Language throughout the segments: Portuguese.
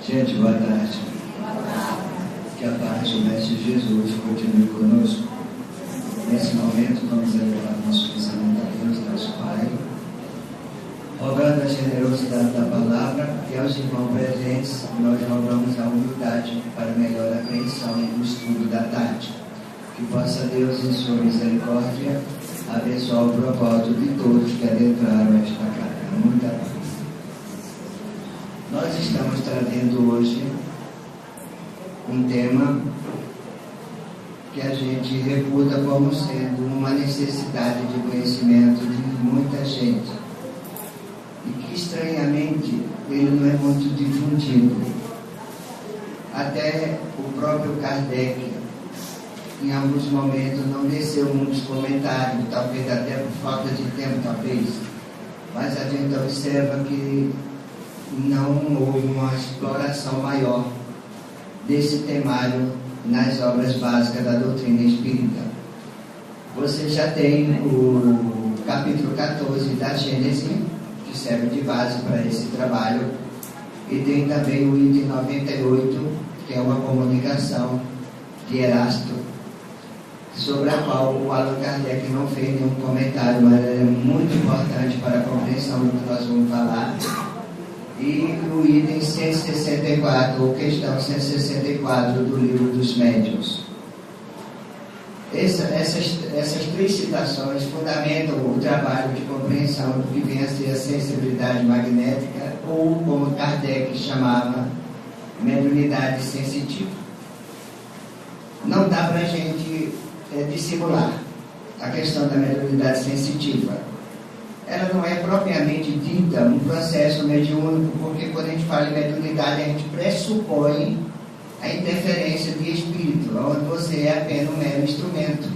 Gente, boa tarde. Que a paz do Mestre Jesus continue conosco. Nesse momento, vamos elevar nosso pensamento a Deus, nosso Pai, rogando a generosidade da palavra e aos irmãos presentes, nós rogamos a humildade para melhor apreensão no estudo da tarde. Que possa Deus, em sua misericórdia, abençoar o propósito de todos que adentraram esta casa. Muita paz. Nós estamos trazendo hoje um tema que a gente reputa como sendo uma necessidade de conhecimento de muita gente e que, estranhamente, ele não é muito difundido. Até o próprio Kardec, em alguns momentos, não desceu muitos comentários, talvez até por falta de tempo, talvez, mas a gente observa que não houve uma exploração maior desse temário nas obras básicas da doutrina espírita. Você já tem o capítulo 14 da Gênesis, que serve de base para esse trabalho, e tem também o item 98, que é uma comunicação de Erasto, sobre a qual o Allan Kardec não fez nenhum comentário, mas é muito importante para a compreensão do que nós vamos falar. E o item 164, ou questão 164 do Livro dos Médiuns. Essas três citações fundamentam o trabalho de compreensão do que vem a ser a sensibilidade magnética, ou como Kardec chamava, mediunidade sensitiva. Não dá para a gente dissimular a questão da mediunidade sensitiva. Ela não é propriamente dita um processo mediúnico, porque quando a gente fala em mediunidade, a gente pressupõe a interferência de espírito, onde você é apenas um mero instrumento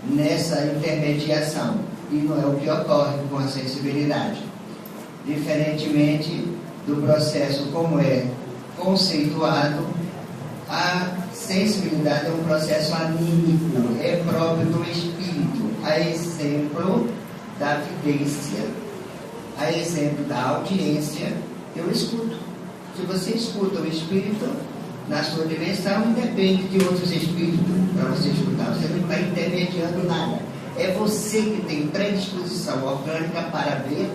nessa intermediação, e não é o que ocorre com a sensibilidade. Diferentemente do processo como é conceituado, a sensibilidade é um processo anímico, é próprio do espírito, a exemplo da vidência, a exemplo da audiência. Eu escuto. Se você escuta o espírito na sua dimensão, independe de outros espíritos para você escutar. Você não está intermediando nada. É você que tem predisposição orgânica para ver,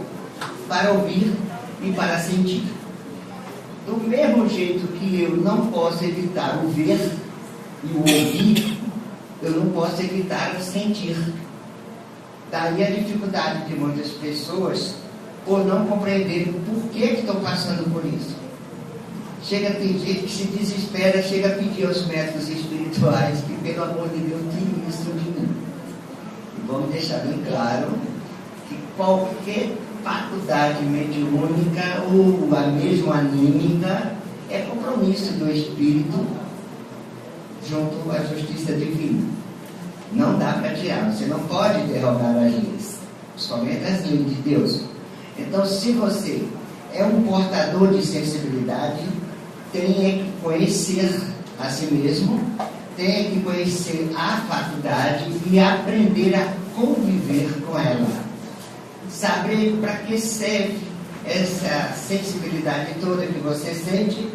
para ouvir e para sentir. Do mesmo jeito que eu não posso evitar o ver e o ouvir, eu não posso evitar o sentir. Daí a dificuldade de muitas pessoas por não compreenderem por que estão passando por isso. Chega a ter gente que se desespera, chega a pedir aos médicos espirituais que, pelo amor de Deus, tirem isso de mim. E vamos deixar bem claro que qualquer faculdade mediúnica ou a mesmo anímica é compromisso do espírito junto à justiça divina. Não dá para tirar, você não pode derrogar as leis, somente as leis de Deus. Então, se você é um portador de sensibilidade, tenha que conhecer a si mesmo, tenha que conhecer a faculdade e aprender a conviver com ela. Saber para que serve essa sensibilidade toda que você sente.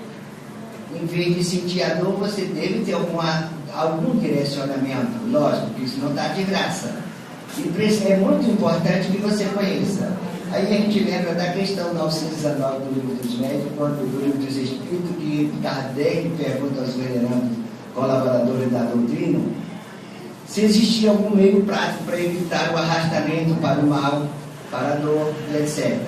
Em vez de sentir a dor, você deve ter algum direcionamento. Lógico que isso não está de graça. E é muito importante que você conheça. Aí a gente lembra da questão 919 do Livro dos Médiuns, quanto do Livro dos Espíritos, que Kardec pergunta aos venerandos colaboradores da doutrina se existia algum meio prático para evitar o arrastamento para o mal, para a dor, etc.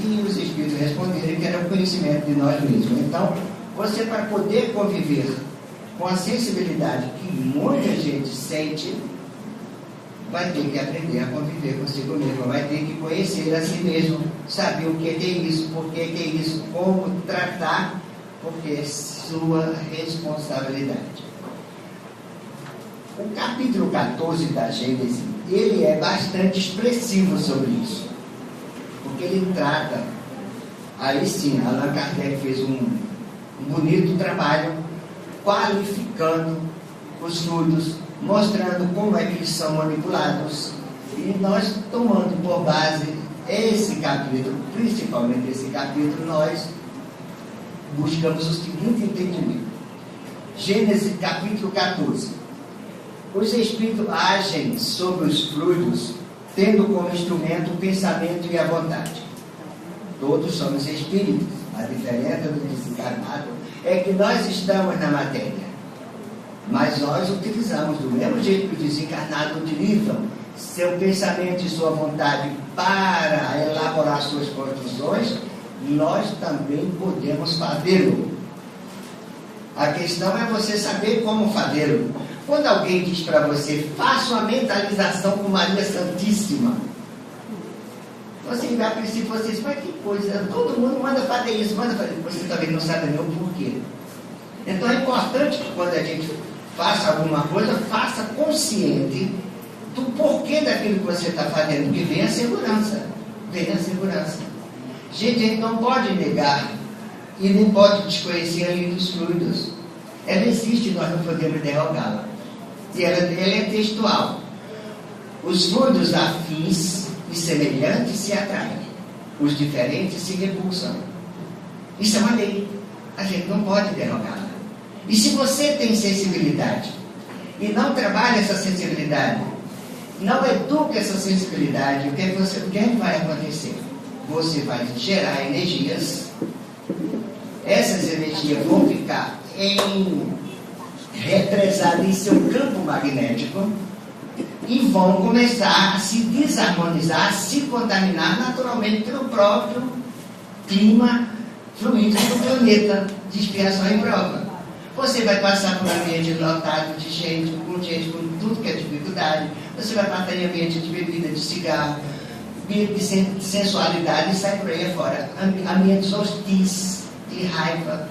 E os Espíritos responderam que era o conhecimento de nós mesmos. Então, você, para poder conviver com a sensibilidade que muita gente sente, vai ter que aprender a conviver consigo mesmo, vai ter que conhecer a si mesmo, saber o que é isso, por que é isso, como tratar, porque é sua responsabilidade. O capítulo 14 da Gênesis, ele é bastante expressivo sobre isso, porque ele trata, aí sim, Allan Kardec fez um bonito trabalho qualificando os surdos, mostrando como é que eles são manipulados, e nós tomando por base esse capítulo, principalmente esse capítulo, nós buscamos o seguinte entendimento. Gênesis capítulo 14. Os espíritos agem sobre os fluidos, tendo como instrumento o pensamento e a vontade. Todos somos espíritos. A diferença do desencarnado é que nós estamos na matéria, mas nós utilizamos do mesmo jeito que os desencarnados utilizam seu pensamento e sua vontade para elaborar suas construções. Nós também podemos fazê-lo. A questão é você saber como fazê-lo. Quando alguém diz para você, faça uma mentalização com Maria Santíssima, você vai a princípio, você diz, mas que coisa, todo mundo manda fazer isso, manda fazer isso. Você também não sabe nem o porquê. Então é importante que quando a gente faça alguma coisa, faça consciente do porquê daquilo que você está fazendo, que venha a segurança. Venha a segurança. Gente, a gente não pode negar e nem pode desconhecer a lei dos fluidos. Ela existe, nós não podemos derrogá-la. E ela é textual. Os fluidos afins e semelhantes se atraem, os diferentes se repulsam. Isso é uma lei, a gente não pode derrogá-la. E se você tem sensibilidade e não trabalha essa sensibilidade, não educa essa sensibilidade, o que vai acontecer? Você vai gerar energias, essas energias vão ficar represadas em seu campo magnético e vão começar a se desarmonizar, a se contaminar naturalmente pelo próprio clima fluídico do planeta de expiação e prova. Você vai passar por um ambiente lotado de gente com tudo que é dificuldade. Você vai passar em ambiente de bebida, de cigarro, de sensualidade e sai por aí afora. Ambientes hostis, de raiva.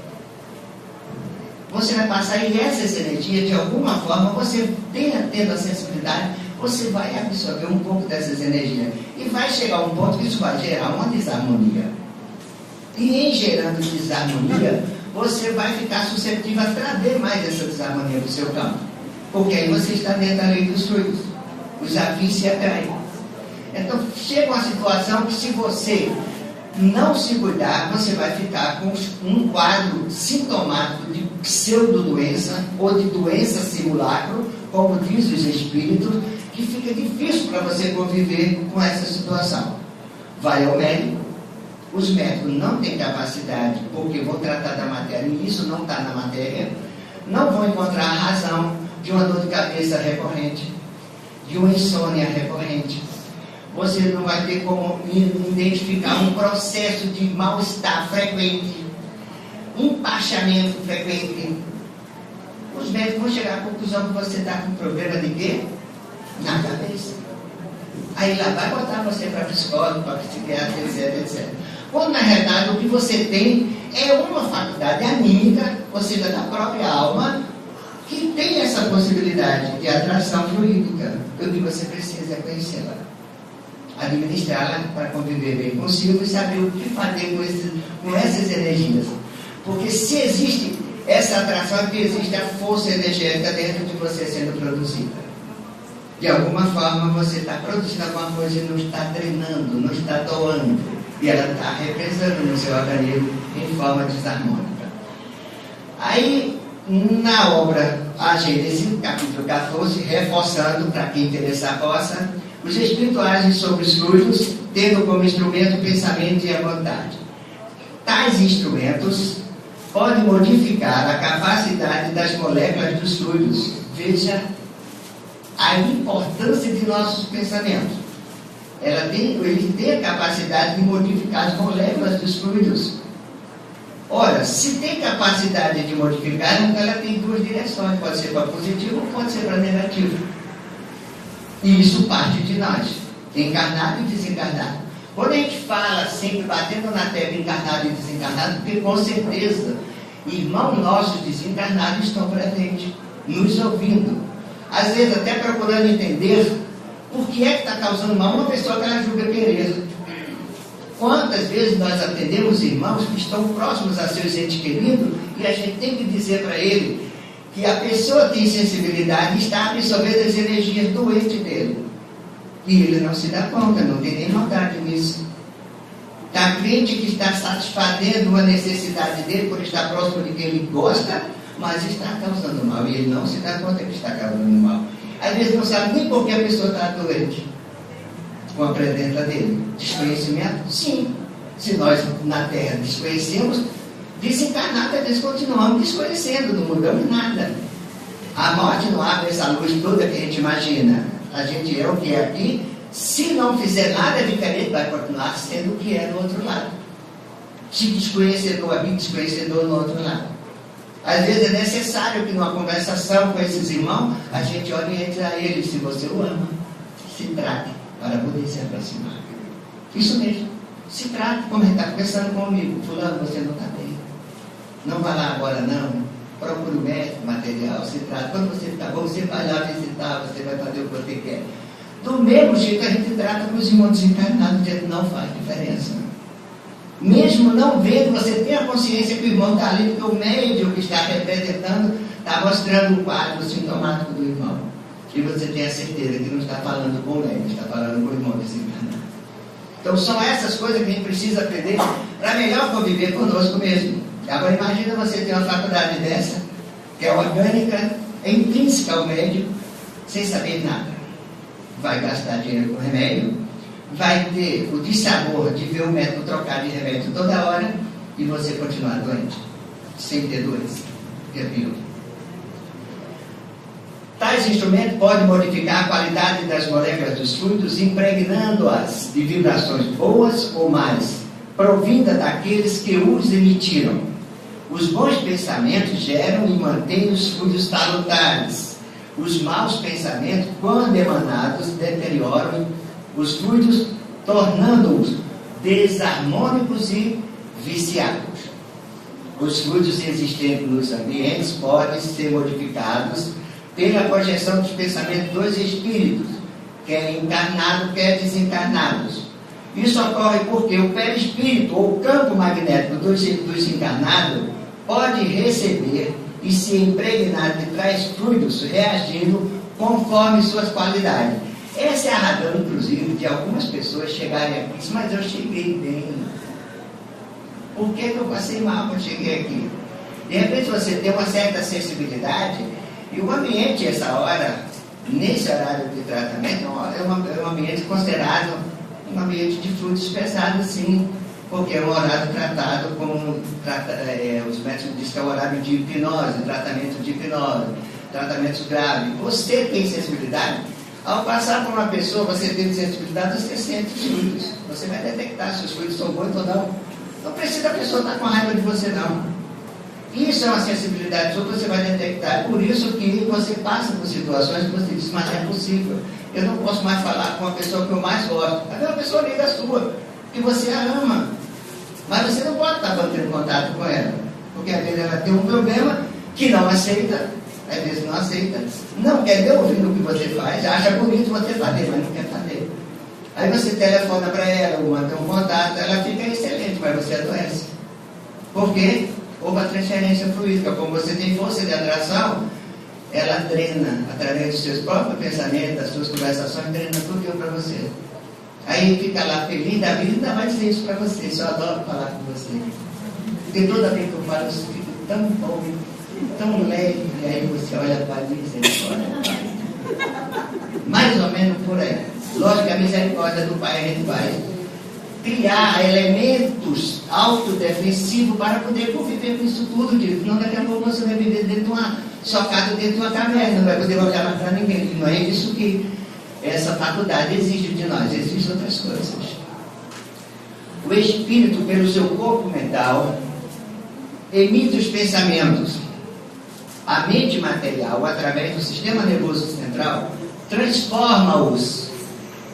Você vai passar e essas energias, de alguma forma, você tendo a sensibilidade, você vai absorver um pouco dessas energias. E vai chegar a um ponto que isso vai gerar uma desarmonia. E em gerando desarmonia, você vai ficar suscetível a trazer mais essa desarmonia para o seu campo. Porque aí você está dentro da lei dos fluidos. Os afins se atraem. Então, chega uma situação que se você não se cuidar, você vai ficar com um quadro sintomático de pseudo-doença ou de doença simulacro, como diz os espíritos, que fica difícil para você conviver com essa situação. Vai ao médico. Os médicos não têm capacidade, porque vão tratar da matéria, e isso não está na matéria, não vão encontrar a razão de uma dor de cabeça recorrente, de uma insônia recorrente. Você não vai ter como identificar um processo de mal-estar frequente, empachamento frequente. Os médicos vão chegar à conclusão que você está com problema de quê? Na cabeça. Aí lá vai botar você para psicólogo, para psiquiatra, etc, etc. Quando na realidade o que você tem é uma faculdade anímica, ou seja, da própria alma, que tem essa possibilidade de atração fluídica. O que você precisa é conhecê-la, administrá-la para conviver bem consigo e saber o que fazer com essas energias. Porque se existe essa atração, é que existe a força energética dentro de você sendo produzida. De alguma forma você está produzindo alguma coisa e não está drenando, não está doando. E ela está represando no seu organismo em forma desarmônica. Aí, na obra A Gênese, capítulo 14, reforçando, para quem interessar possa, os espíritos agem sobre os fluidos, tendo como instrumento o pensamento e a vontade. Tais instrumentos podem modificar a capacidade das moléculas dos fluidos. Veja a importância de nossos pensamentos. Ele tem a capacidade de modificar as moléculas dos fluidos. Ora, se tem capacidade de modificar, então ela tem duas direções, pode ser para positivo ou pode ser para negativo. E isso parte de nós, encarnado e desencarnado. Quando a gente fala sempre batendo na tecla encarnado e desencarnado, porque com certeza irmãos nossos desencarnados estão presentes, nos ouvindo. Às vezes até procurando entender por que é que está causando mal uma pessoa que ela julga querer. Quantas vezes nós atendemos irmãos que estão próximos a seus entes queridos e a gente tem que dizer para ele que a pessoa tem sensibilidade e está absorvendo as energias doentes dele. E ele não se dá conta, não tem nem maldade nisso. Está crente que está satisfazendo uma necessidade dele por estar próximo de quem ele gosta, mas está causando mal. E ele não se dá conta que está causando mal. Às vezes não sabe nem por que a pessoa está doente com a presença dele. Desconhecimento? Sim. Se nós na Terra desconhecemos, desencarnado, às vezes continuamos desconhecendo, não mudamos nada. A morte não abre essa luz toda que a gente imagina. A gente é o que é aqui. Se não fizer nada diferente, vai continuar sendo o que é no outro lado. Se desconhecedor aqui, desconhecedor no outro lado. Às vezes é necessário que numa conversação com esses irmãos, a gente oriente a eles, se você o ama, se trate para poder se aproximar. Isso mesmo. Se trate, como ele está conversando comigo. Fulano, você não está bem. Não vá lá agora não. Procure o médico, material, se trata. Quando você está bom, você vai lá visitar, você vai fazer o que você quer. Do mesmo jeito a gente trata com os irmãos desencarnados, que não faz diferença. Mesmo não vendo, você tem a consciência que o irmão está ali, porque o médium que está representando está mostrando o quadro sintomático do irmão. E você tem a certeza que não está falando com o médium, está falando com o irmão desencarnado. Então são essas coisas que a gente precisa aprender para melhor conviver conosco mesmo. Agora imagina você ter uma faculdade dessa, que é orgânica, é intrínseca ao médium, sem saber nada. Vai gastar dinheiro com remédio, vai ter o dissabor de ver o médico trocar de remédio toda hora e você continuar doente, sem ter doença, que é pior. Tais instrumentos podem modificar a qualidade das moléculas dos fluidos, impregnando-as de vibrações boas ou más, provinda daqueles que os emitiram. Os bons pensamentos geram e mantêm os fluidos salutares. Os maus pensamentos, quando emanados, deterioram os fluidos, tornando-os desarmônicos e viciados. Os fluidos existentes nos ambientes podem ser modificados pela projeção dos pensamentos dos espíritos, quer encarnados, quer desencarnados. Isso ocorre porque o perispírito, ou o campo magnético dos encarnados, pode receber e se impregnar de tais fluidos, reagindo conforme suas qualidades. Essa é a razão, inclusive, de algumas pessoas chegarem aqui e dizem, mas eu cheguei bem. Por que eu passei mal quando cheguei aqui? De repente você tem uma certa sensibilidade e o ambiente, essa hora, nesse horário de tratamento, é um ambiente considerado um ambiente de fluidos pesados, sim, porque é um horário tratado como os médicos dizem que é um horário de hipnose, tratamento de hipnose, tratamentos graves. Você tem sensibilidade? Ao passar por uma pessoa, você tem sensibilidade, você sente os fluidos. Você vai detectar se os fluidos são bons ou não. Não precisa a pessoa estar com raiva de você, não. Isso é uma sensibilidade sua que você vai detectar. É por isso que você passa por situações que você diz, mas não é possível. Eu não posso mais falar com a pessoa que eu mais gosto. Mas é uma pessoa amiga sua, que você a ama. Mas você não pode estar mantendo contato com ela, porque às vezes ela tem um problema que não aceita, às vezes não aceita, não quer ver ouvir o que você faz, acha bonito você fazer, mas não quer fazer. Aí você telefona para ela, ou manda um contato, ela fica excelente, mas você adoece. Por quê? Houve a transferência fluídica, como você tem força de atração, ela drena, através dos seus próprios pensamentos, das suas conversações, drena tudo para você. Aí fica lá feliz da vida, ainda vai dizer isso para você. Eu adoro falar com você. Porque toda vez que eu falo, eu fico tão bom, tão leve. E aí você olha para mim e diz, olha, mais ou menos por aí. Lógico que a misericórdia do Pai a gente vai criar elementos autodefensivos para poder conviver com isso tudo, disso. Senão daqui a pouco você vai viver socado dentro de uma caverna, não vai poder olhar mais para ninguém. Não é isso que essa faculdade exige de nós, existem outras coisas. O espírito, pelo seu corpo mental, emite os pensamentos. A mente material, através do sistema nervoso central, transforma-os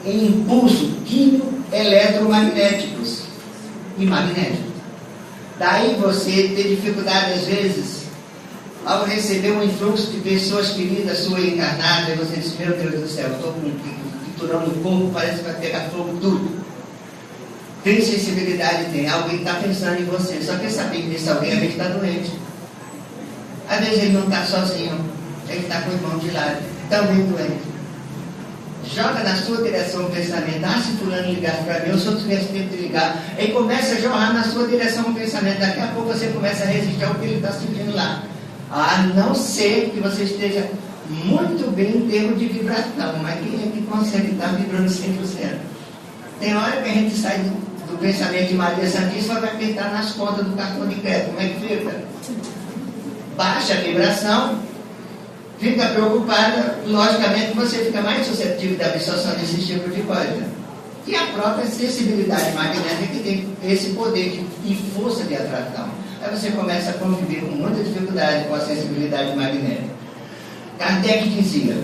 em impulsos químico-eletromagnéticos e magnéticos. Daí você tem dificuldade, às vezes, ao receber um influxo de pessoas queridas, suas encarnadas, e você diz, meu Deus do céu, estou com pinturão no corpo, parece que vai pegar fogo tudo. Tem sensibilidade, tem alguém que está pensando em você, só quer saber que esse alguém às vezes está doente. Às vezes ele não está sozinho, ele está com o irmão de lado, também doente. joga na sua direção o pensamento, se fulano ligasse para mim, ou se eu tivesse tempo de ligar, aí começa a jorrar na sua direção o pensamento, daqui a pouco você começa a resistir ao que ele está sentindo lá, a não ser que você esteja muito bem em termos de vibração, mas quem é que consegue estar vibrando 100%? Tem hora que a gente sai do pensamento de Maria Santíssima, vai apertar nas contas do cartão de crédito, como é que fica? Baixa a vibração, fica preocupada, logicamente você fica mais suscetível da absorção desse tipo de coisa. E a própria sensibilidade magnética que tem esse poder e força de atração. Aí você começa a conviver com muita dificuldade com a sensibilidade magnética. Kardec dizia,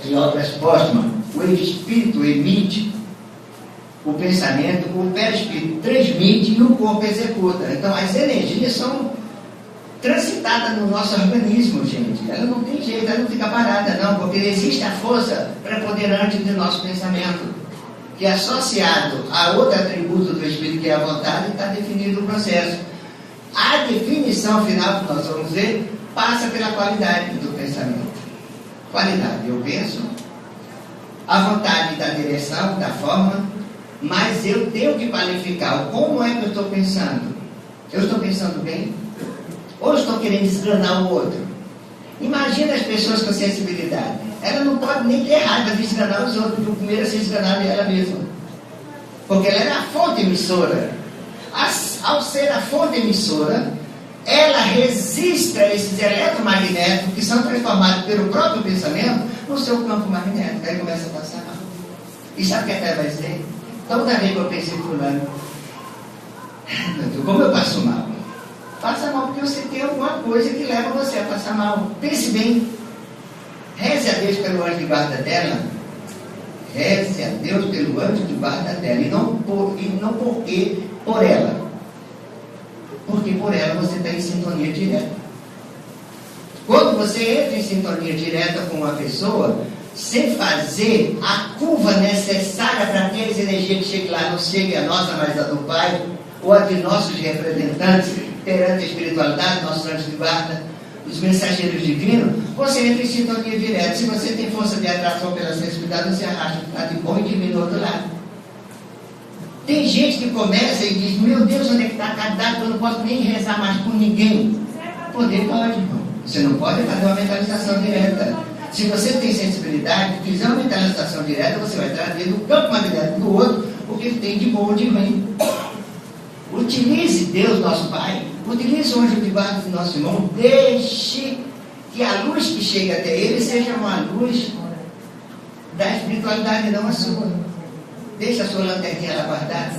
em obras póstumas, o espírito emite o pensamento, o perispírito transmite e o corpo executa. Então as energias são transitadas no nosso organismo, gente. Ela não tem jeito, ela não fica parada, não, porque existe a força preponderante do nosso pensamento, que associado a outro atributo do espírito, que é a vontade, está definido o processo. A definição final que nós vamos ver passa pela qualidade do pensamento. Qualidade, eu penso, a vontade da direção, da forma, mas eu tenho que qualificar como é que eu estou pensando. Eu estou pensando bem? Ou estou querendo desganar o outro? Imagina as pessoas com sensibilidade. Ela não pode nem ter raiva de desganar os outros, o primeiro a se desganar ela mesma. Porque ela é a fonte emissora. Ao ser a fonte emissora, ela registra esses eletromagnéticos que são transformados pelo próprio pensamento no seu campo magnético. Aí começa a passar mal. E sabe o que ela vai dizer? Toda vez que eu pensei fulano, como eu passo mal? Passa mal porque você tem alguma coisa que leva você a passar mal. Pense bem. Reze a Deus pelo anjo de guarda dela. Reze a Deus pelo anjo de guarda dela. E não porque por ela. Porque por ela você está em sintonia direta. Quando você entra em sintonia direta com uma pessoa, sem fazer a curva necessária para que as energias que cheguem lá não cheguem a nossa, mas a do Pai, ou a de nossos representantes perante a espiritualidade, nossos anjos de guarda, os mensageiros divinos, você entra em sintonia direta. Se você tem força de atração pela sensibilidade, você arrasta o que está de bom e diminui do outro lado. Tem gente que começa e diz, meu Deus, onde é que está a caridade? Eu não posso nem rezar mais com ninguém. Poder pode, irmão. Você não pode fazer uma mentalização direta. Se você tem sensibilidade, fizer uma mentalização direta, você vai trazer do campo magnético do outro o que ele tem de bom ou de ruim. Utilize Deus, nosso Pai, utilize o anjo de guarda do nosso irmão, deixe que a luz que chega até ele seja uma luz da espiritualidade, não a sua. Deixe a sua lanterninha lá guardada,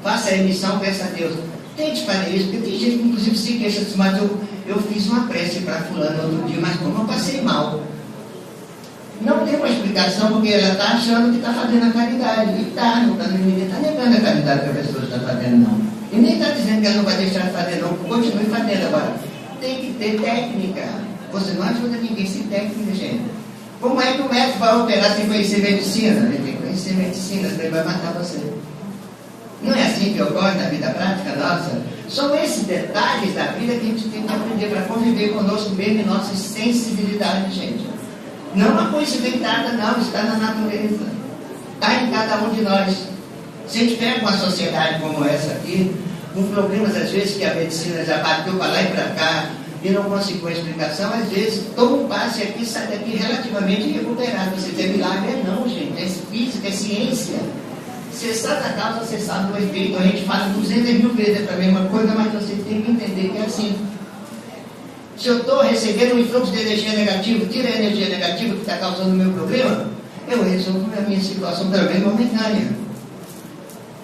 faça a emissão, peça a Deus. Tente fazer isso, porque tem gente que inclusive se queixa, mas eu fiz uma prece para fulano outro dia, mas como eu passei mal. Não tem uma explicação, porque ela está achando que está fazendo a caridade. E ninguém está negando a caridade que a pessoa está fazendo, não. E nem está dizendo que ela não vai deixar de fazer, não. Continue fazendo agora. Tem que ter técnica. Você não ajuda ninguém sem técnica, gente. Como é que o médico vai operar sem conhecer medicina? Ele tem que conhecer medicina, senão ele vai matar você. Não é assim que ocorre na vida prática nossa? São esses detalhes da vida que a gente tem que aprender para conviver conosco mesmo em nossa sensibilidade, gente. Não é uma coisa inventada, não, está na natureza. Está em cada um de nós. Se a gente pega uma sociedade como essa aqui, com problemas às vezes que a medicina já bateu para lá e para cá, e não conseguiu a explicação, às vezes toma um passe aqui e sai daqui relativamente recuperado. Você tem milagre? Não, gente. É física, é ciência. Você sabe a causa, você sabe o efeito. A gente fala 200.000 vezes para a mesma coisa, mas você tem que entender que é assim. Se eu estou recebendo um influxo de energia negativa, tira a energia negativa que está causando o meu problema, eu resolvo a minha situação também momentânea.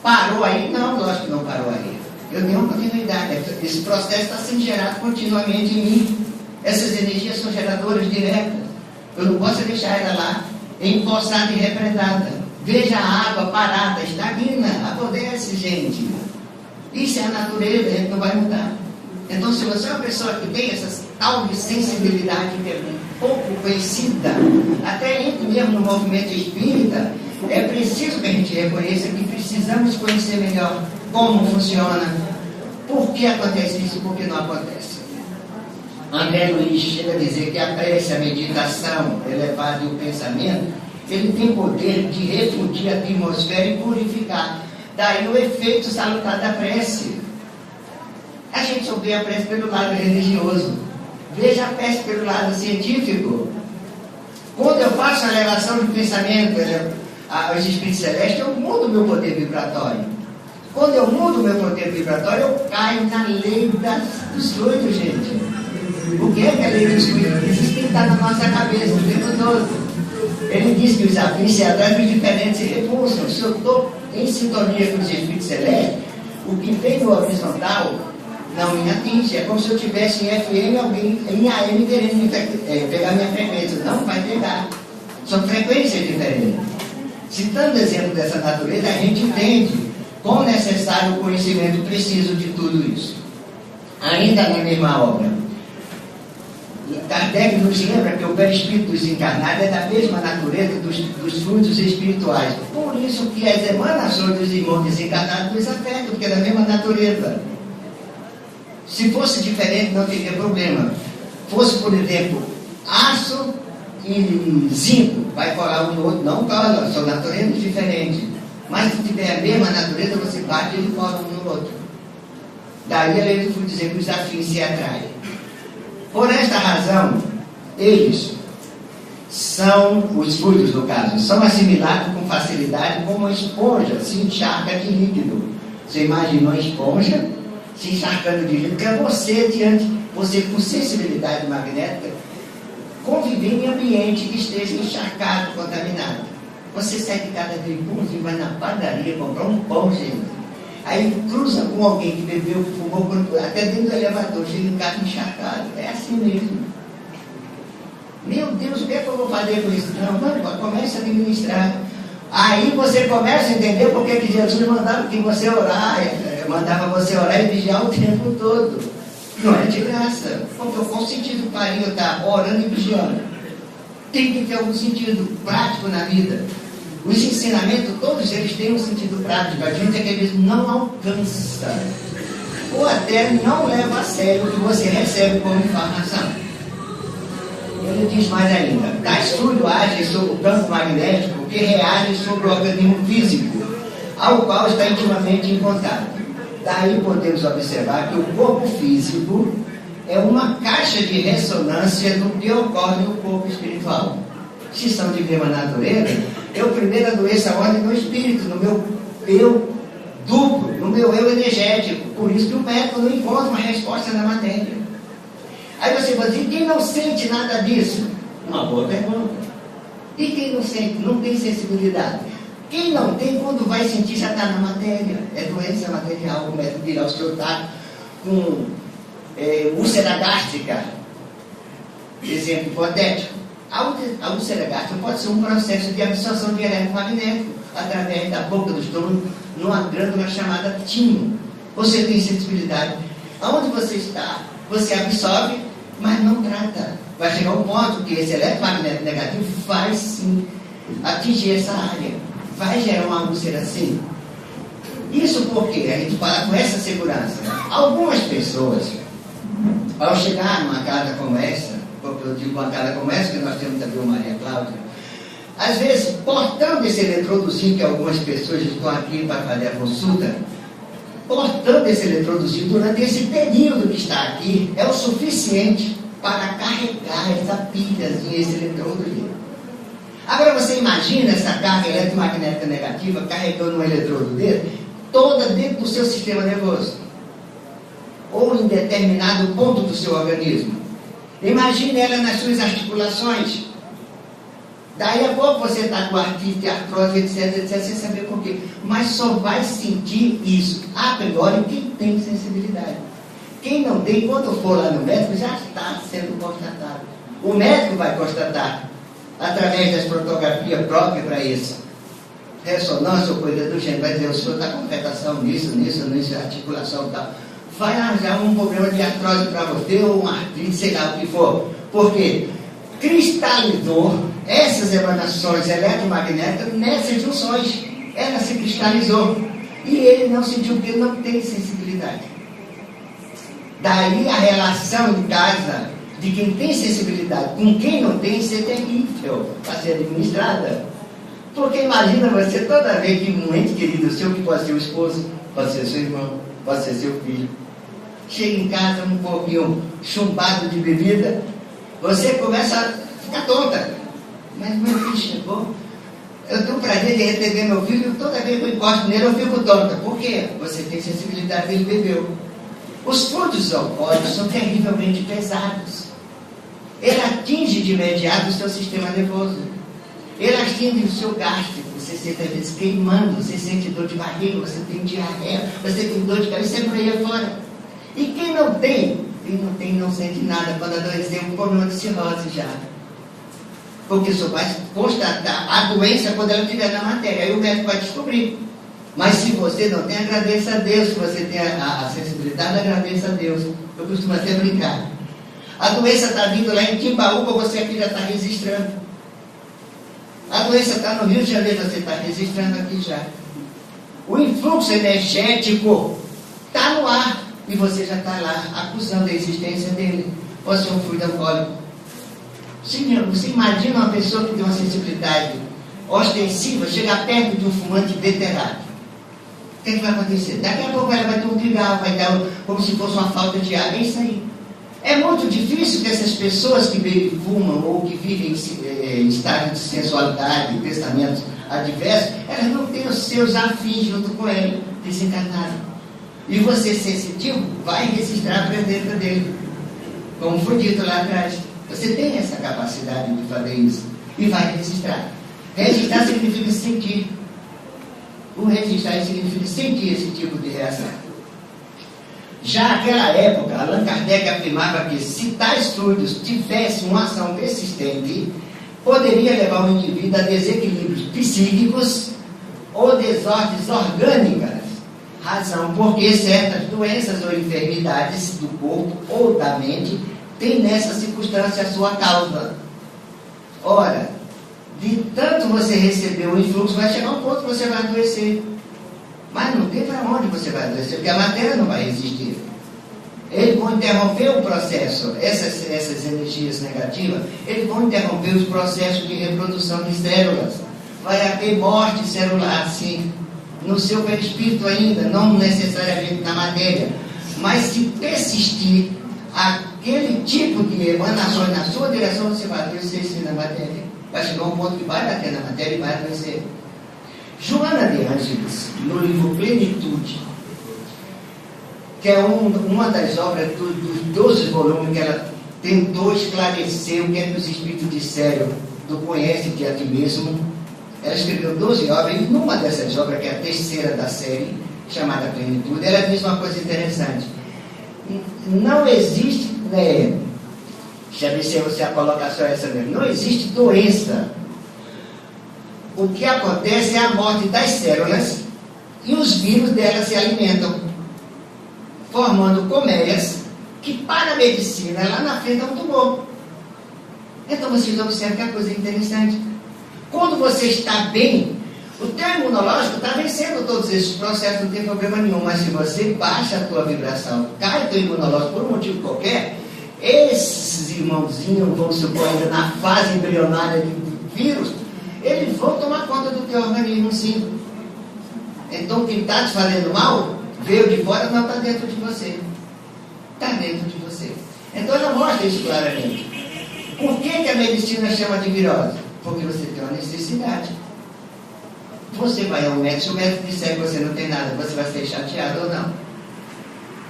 Parou aí? Não, lógico que não parou aí. Eu tenho uma continuidade. Esse processo está sendo gerado continuamente em mim. Essas energias são geradoras diretas. Eu não posso deixar ela lá empossada e represada. Veja a água parada, estagna, apodrece, gente. Isso é a natureza, a gente não vai mudar. Então, se você é uma pessoa que tem essa tal de sensibilidade que é um pouco conhecida, até entre mesmo no movimento espírita, é preciso que a gente reconheça que precisamos conhecer melhor como funciona, por que acontece isso e por que não acontece. André Luiz chega a dizer que a prece, a meditação elevada e o pensamento ele tem poder de refundir a atmosfera e purificar. Daí o efeito salutar da prece. A gente só vê a prece pelo lado religioso. Veja a prece pelo lado científico. Quando eu faço a relação de pensamento aos espíritos celestes, eu mudo o meu poder vibratório. Quando eu mudo o meu poder vibratório, eu caio na lei dos fluidos, gente. O que é a lei dos fluidos? Isso tem que estar na nossa cabeça o tempo todo. Ele diz que os afins se atraem, os diferentes se repulsam. Se eu estou em sintonia com os espíritos celestes, o que vem no horizontal não me atinge. É como se eu estivesse em FM, alguém em AM querendo pegar minha frequência. Não vai pegar. São frequências diferentes. Citando exemplo dessa natureza, a gente entende quão necessário o conhecimento preciso de tudo isso. Ainda na mesma obra, Kardec nos lembra que o perispírito dos encarnados é da mesma natureza dos fluidos espirituais. Por isso que as emanações dos irmãos desencarnados nos afetam, porque é da mesma natureza. Se fosse diferente, não teria problema. Fosse, por exemplo, aço e zinco, vai colar um no outro, não cola, são naturezas diferentes. Mas se tiver a mesma natureza, você bate e ele cola um no outro. Daí a lei do fluido dizer que os afins se atraem. Por esta razão, eles são, os fluidos no caso, são assimilados com facilidade como uma esponja se encharca de líquido. Você imagina uma esponja se encharcando de líquido, que é você com sensibilidade magnética, conviver em ambiente que esteja encharcado, contaminado. Você sai de casa de pãozinho, vai na padaria comprar um pão, gente. Aí cruza com alguém que bebeu, fumou, até dentro do elevador, chega em casa encharcado. É assim mesmo. Meu Deus, o que é que eu vou fazer com isso? Não, comece a administrar. Aí você começa a entender porque que Jesus mandava que você mandava você orar e vigiar o tempo todo. Não é de graça. Porque qual sentido faria eu estar orando e vigiando? Tem que ter algum sentido prático na vida. Os ensinamentos, todos eles têm um sentido prático. A gente, às vezes, não alcança. Ou até não leva a sério o que você recebe como informação. Ele diz mais ainda: tais fluidos agem sobre o campo magnético que reage sobre o organismo físico, ao qual está intimamente em contato. Daí podemos observar que o corpo físico é uma caixa de ressonância do que ocorre no corpo espiritual. Se são de mesma natureza, eu primeiro adoeço a ordem do espírito, no meu eu duplo, no meu eu energético. Por isso que o médico não encontra uma resposta na matéria. Aí você vai dizer: quem não sente nada disso? Uma boa pergunta. E quem não sente, não tem sensibilidade? Quem não tem, quando vai sentir, já está na matéria. É doença material. O médico dirá: o senhor está com úlcera gástrica. Exemplo hipotético. A úlcera gástrica pode ser um processo de absorção de eletromagnético através da boca do estômago, numa glândula chamada timo. Você tem sensibilidade. Aonde você está, você absorve, mas não trata. Vai chegar um ponto que esse eletromagnético negativo vai sim atingir essa área. Vai gerar uma úlcera sim. Isso porque a gente fala com essa segurança. Algumas pessoas, ao chegar numa casa como essa, porque eu digo uma casa como essa, que nós temos também o Maria Cláudia, às vezes, portando esse eletrodozinho, que algumas pessoas estão aqui para fazer a consulta, portando esse eletrodozinho durante esse período que está aqui, é o suficiente para carregar essa pilhazinha, esse eletrodozinho. Agora você imagina essa carga eletromagnética negativa carregando um eletrodo dele, toda dentro do seu sistema nervoso, ou em determinado ponto do seu organismo. Imagine ela nas suas articulações. Daí a pouco você está com artrite, artrose, etc, sem saber por quê. Mas só vai sentir isso a priori quem tem sensibilidade. Quem não tem, quando for lá no médico, já está sendo constatado. O médico vai constatar, através das fotografias próprias para isso. Ressonância ou coisa do gênero, vai dizer: o senhor está com afetação nisso, articulação e tal. Vai arranjar um problema de artrose para você, ou uma artrite, sei lá o que for. Por quê? Cristalizou essas emanações eletromagnéticas nessas junções. Ela se cristalizou. E ele não sentiu, porque ele não tem sensibilidade. Daí a relação em casa de quem tem sensibilidade com quem não tem, isso é terrível para ser administrada. Porque imagina você, toda vez que um ente querido seu, que pode ser o esposo, pode ser seu irmão, pode ser seu filho, chega em casa um pouquinho chumbado de bebida, você começa a ficar tonta. Mas meu filho chegou, eu tenho o prazer de receber meu filho, toda vez que eu encosto nele eu fico tonta. Por quê? Você tem sensibilidade, ele bebeu. Os frutos alcoólicos são terrivelmente pesados. Ele atinge de imediato o seu sistema nervoso. Ele atinge o seu gástrico. Você sente às vezes queimando, você sente dor de barriga, você tem diarreia, você tem dor de cabeça, você freia fora. E quem não tem, não sente nada. Quando adoecer, um problema de cirrose já. Porque só vai constatar a doença quando ela estiver na matéria. Aí o médico vai descobrir. Mas se você não tem, agradeça a Deus. Se você tem a sensibilidade, agradeça a Deus. Eu costumo até brincar. A doença está vindo lá em Timbaúba, você aqui já está registrando. A doença está no Rio de Janeiro, você está registrando aqui já. O influxo energético está no ar. E você já está lá acusando a existência dele. Você é um fluido alcoólico. Senhor, você imagina uma pessoa que tem uma sensibilidade ostensiva chegar perto de um fumante veterano. O que é que vai acontecer? Daqui a pouco ela vai ter um pigarro, vai dar como se fosse uma falta de ar. É isso aí. É muito difícil que essas pessoas que fumam ou que vivem em estado de sensualidade, pensamentos adversos, elas não têm os seus afins junto com ele, desencarnado. E você, sensitivo, vai registrar a presença dele. Como foi dito lá atrás. Você tem essa capacidade de fazer isso. E vai registrar. Registrar significa sentir. O registrar significa sentir esse tipo de reação. Já naquela época, Allan Kardec afirmava que se tais fluidos tivessem uma ação persistente, poderia levar o indivíduo a desequilíbrios psíquicos ou desordens orgânicas. Razão porque certas doenças ou enfermidades do corpo ou da mente têm nessa circunstância a sua causa. Ora, de tanto você receber o influxo, vai chegar um ponto que você vai adoecer. Mas não tem para onde você vai adoecer, porque a matéria não vai existir. Eles vão interromper o processo, essas energias negativas, eles vão interromper os processos de reprodução de células. Vai haver morte celular, sim, no seu perispírito ainda, não necessariamente na matéria. Mas se persistir aquele tipo de emanações na sua direção, você vai adoecer sim na matéria. Vai chegar um ponto que vai bater na matéria e vai adoecer. Joana de Ângeles, no livro Plenitude, que é uma das obras dos 12 volumes que ela tentou esclarecer o que é que os espíritos disseram do conhece-te a ti mesmo. Ela escreveu 12 obras, e numa dessas obras, que é a terceira da série, chamada Plenitude, ela diz uma coisa interessante. Não existe, deixa eu ver se a colocação é essa mesmo, não existe doença. O que acontece é a morte das células e os vírus delas se alimentam, formando colmeias que para a medicina lá na frente é um tumor. Então vocês observam que a coisa é interessante. Quando você está bem, o teu imunológico está vencendo todos esses processos, não tem problema nenhum. Mas se você baixa a tua vibração, cai o teu imunológico por um motivo qualquer, esses irmãozinhos, vamos supor, ainda na fase embrionária de vírus, eles vão tomar conta do teu organismo, sim. Então, quem está te fazendo mal, veio de fora, não está dentro de você. Está dentro de você. Então, ela mostra isso claramente. Por que a medicina chama de virose? Porque você tem uma necessidade. Você vai ao médico, se o médico disser que você não tem nada, você vai ser chateado ou não?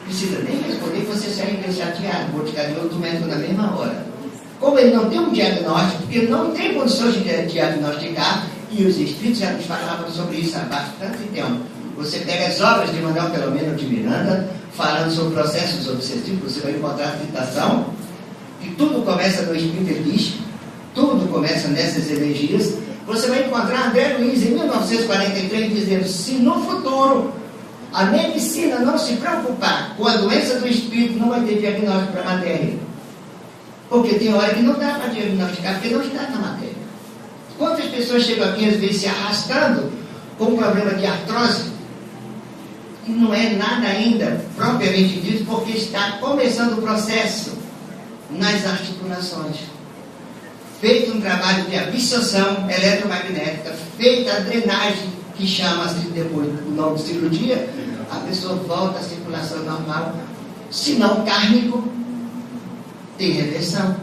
Precisa nem responder que você sai chateado, vou te de outro médico na mesma hora. Como ele não tem um diagnóstico, porque não tem condições de diagnosticar, e os espíritos já nos falavam sobre isso há bastante tempo. Você pega as obras de Manuel Filomeno de Miranda, falando sobre processos obsessivos, você vai encontrar a citação, que tudo começa no espírito, ele diz, tudo começa nessas energias. Você vai encontrar André Luiz, em 1943, dizendo, se no futuro a medicina não se preocupar com a doença do espírito, não vai ter diagnóstico para a matéria. Porque tem hora que não dá para diagnosticar, porque não está na matéria. Quantas pessoas chegam aqui, às vezes, se arrastando com um problema de artrose, e não é nada ainda propriamente dito, porque está começando o processo nas articulações. feito um trabalho de absorção eletromagnética, feita a drenagem, que chama-se depois o nome de cirurgia, a pessoa volta à circulação normal. Se não kármico, tem reversão.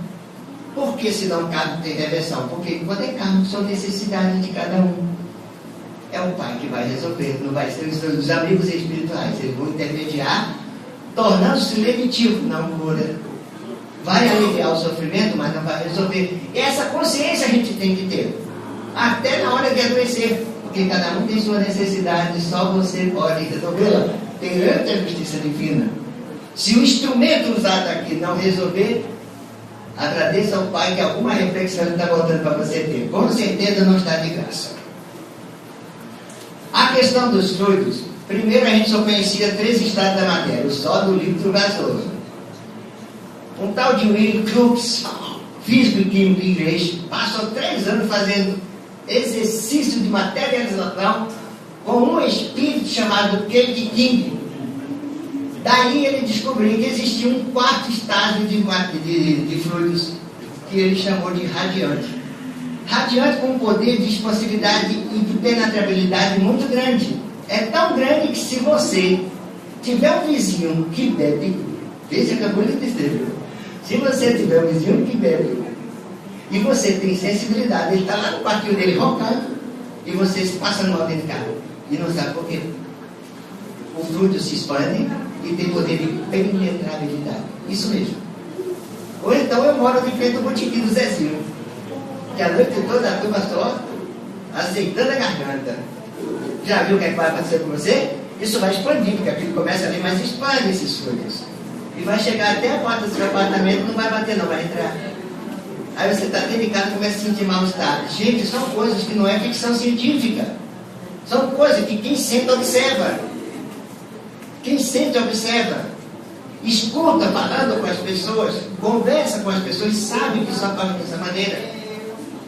Por que se não kármico tem reversão? Porque quando é kármico são necessidades de cada um. É o pai que vai resolver, não vai ser os amigos espirituais. Eles vão intermediar, tornando-se lenitivo, não cura. Vai aliviar o sofrimento, mas não vai resolver. E essa consciência a gente tem que ter, até na hora de adoecer, porque cada um tem sua necessidade, só você pode resolvê-la perante a justiça divina. Se o instrumento usado aqui não resolver, agradeça ao Pai que alguma reflexão está voltando para você ter. Com certeza não está de graça. A questão dos fluidos, primeiro a gente só conhecia 3 estados da matéria: o sólido, o líquido e o gasoso. Um tal de William Crookes, físico e químico inglês, passou 3 anos fazendo exercício de materialização com um espírito chamado Kate King. Daí ele descobriu que existia um 4º estágio de fluidos, que ele chamou de radiante. Radiante com um poder de expansividade e de penetrabilidade muito grande. É tão grande que se você tiver um vizinho que bebe, veja que acabou de dizer, se você tiver um vizinho que bebe, e você tem sensibilidade, ele está lá no quartinho dele roncando, e você se passa no mal dentro de casa, e não sabe por quê. O fluido se expande e tem poder de penetrabilidade. Isso mesmo. Ou então eu moro de frente ao botequim do Zezinho, que a noite toda a turma só aceitando a garganta. Já viu o que é que vai acontecer com você? Isso vai expandir, porque aquilo começa ali, mas expande esses fluidos. E vai chegar até a porta do seu apartamento, não vai bater não, vai entrar. Aí você está dentro de casa e começa a sentir mal-estar. Gente, são coisas que não é ficção científica. São coisas que quem sente observa. Quem sente observa. Escuta falando com as pessoas, conversa com as pessoas e sabe que isso ocorre dessa maneira.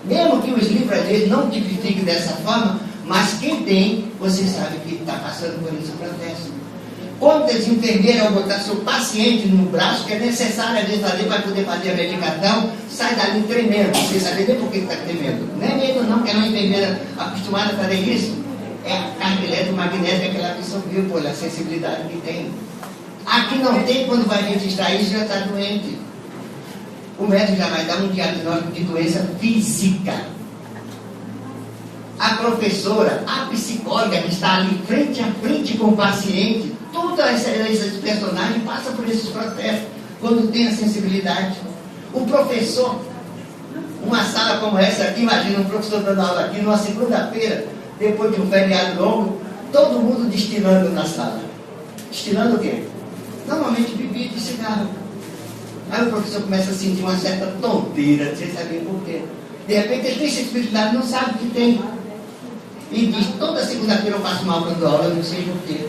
Mesmo que os livros às vezes não tipifiquem dessa forma, mas quem tem, você sabe que está passando por esse processo. Quantas enfermeiras, ao botar seu paciente no braço, que é necessário às vezes fazer para poder fazer a medicação, sai dali tremendo, sem saber nem por que está tremendo. Não é medo não, que é uma enfermeira acostumada a fazer isso. É a carga eletromagnética que ela absorveu pela sensibilidade que tem. Aqui não tem, quando vai registrar isso, já está doente. O médico já vai dar um diagnóstico de doença física. A professora, a psicóloga que está ali frente a frente com o paciente, todos esses personagens passam por esses processos quando tem a sensibilidade. O professor, uma sala como essa aqui, imagina um professor dando aula aqui numa segunda-feira, depois de um feriado longo, todo mundo destilando na sala. Destilando o quê? Normalmente bebida e cigarro. Aí o professor começa a sentir uma certa tonteira, sem saber por quê. De repente ele tem sensibilidade, não sabe o que tem. E diz, toda segunda-feira eu faço mal quando aula, eu não sei por quê.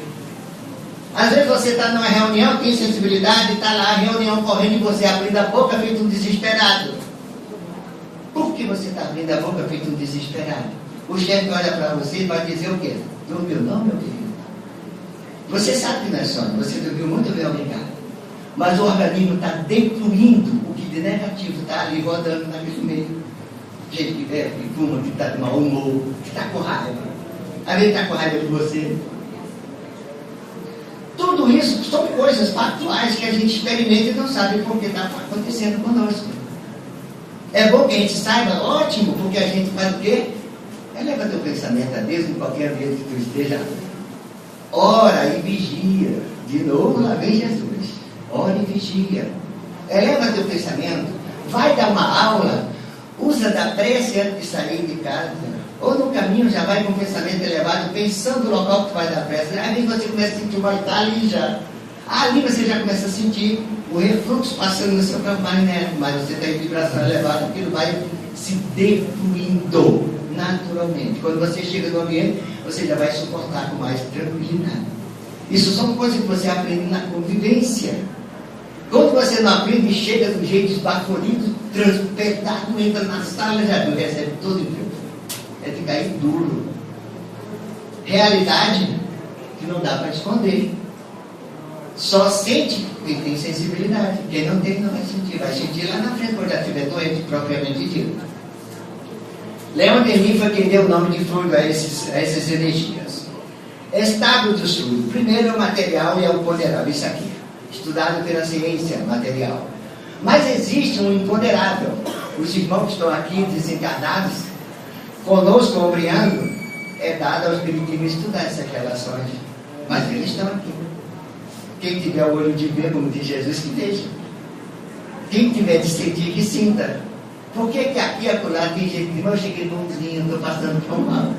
Às vezes você está numa reunião, tem sensibilidade, está lá a reunião correndo e você abrindo a boca feito um desesperado. Por que você está abrindo a boca feito um desesperado? O chefe olha para você e vai dizer o quê? Dormiu não, meu filho? Você sabe que não é sono, você dormiu muito bem, obrigado. Mas o organismo está defluindo o que de negativo está ali rodando naquele meio. Gente que bebe, que fuma, que está de mau humor, que está com raiva. Às vezes está com raiva de você. Tudo isso são coisas factuais que a gente experimenta e não sabe por que está acontecendo conosco. É bom que a gente saiba, ótimo, porque a gente faz o quê? Eleva teu pensamento a Deus em qualquer ambiente que tu esteja. Ora e vigia. De novo, lá vem Jesus. Ora e vigia. Eleva teu pensamento. Vai dar uma aula. Usa da prece antes de sair de casa. Ou no caminho já vai com o pensamento elevado, pensando no local que tu vai dar prece. Às vezes você começa a sentir o mal-estar ali já. Ali você já começa a sentir o refluxo passando no seu campo magnético. Mas você tem vibração elevada, aquilo vai se defluindo naturalmente. Quando você chega no ambiente, você já vai suportar com mais tranquilidade. Isso são coisas que você aprende na convivência. Quando você não aprende e chega do jeito esbaforido, transpedado, entra na sala, já viu, recebe todo o emprego. É de cair duro. Realidade que não dá para esconder. Só sente quem tem sensibilidade. Quem não tem, não vai sentir. Vai sentir lá na frente, quando já estiver doente, propriamente dito. Leon Denis foi quem deu o nome de fluido a essas energias. Estado do fluido. Primeiro é o material e é o ponderável. Isso aqui, estudado pela ciência material. Mas existe um imponderável. Os irmãos que estão aqui desencarnados, conosco, ombreando, é dado aos espiritismos estudar essas relações. Mas eles estão aqui. Quem tiver o olho de ver, como diz Jesus, que veja. Quem tiver de sentir, que sinta. Por que aqui e acolá tem gente que irmão, eu cheguei bonzinho, estou passando tão mal.